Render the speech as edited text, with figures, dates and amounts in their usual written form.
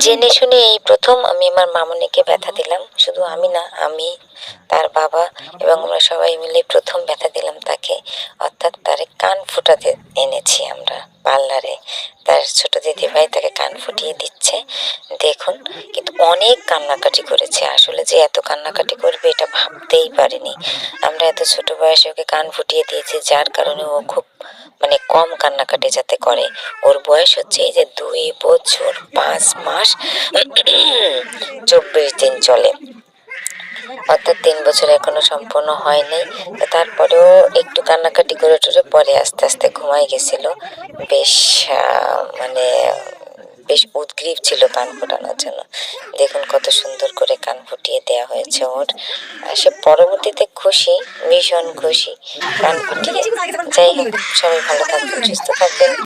জেনে শুনে এই প্রথম আমি আমার মামুনিকে ব্যথা দিলাম। শুধু আমি না, আমি, তার বাবা এবং আমরা সবাই মিলে প্রথম ব্যথা দিলাম তাকে। অর্থাৎ তার কান ফুটাতে এনেছি আমরা পার্লারে। তার ছোট দিদিভাই তাকে কান ফুটিয়ে দিচ্ছে। দেখুন, কিন্তু অনেক কান্নাকাটি করেছে। আসলে যে এত কান্নাকাটি করবে এটা ভাবতেই পারিনি। আমরা এত ছোট বয়সে ওকে কান ফুটিয়ে দিয়েছি, যার কারণে ও খুব মানে কম কান্নাকাটি যাতে করে। ওর বয়স হচ্ছে এই যে 2 বছর 5 মাস 24 দিন চলে, অর্থাৎ 3 বছর এখনো সম্পূর্ণ হয়নি। তো তারপরেও একটু কান্নাকাটি করে টরে পরে আস্তে আস্তে ঘুমাই গেছিল। বেশ মানে বেশ উদগ্রীব ছিল কান ফোটানোর জন্য। দেখুন কত সুন্দর করে কান ফুটিয়ে দেওয়া হয়েছে ওর। সে পরবর্তীতে খুশি, ভীষণ খুশি কান ফুটিয়ে। যাই হোক, সবাই ভালো থাকবেন, সুস্থ থাকবেন।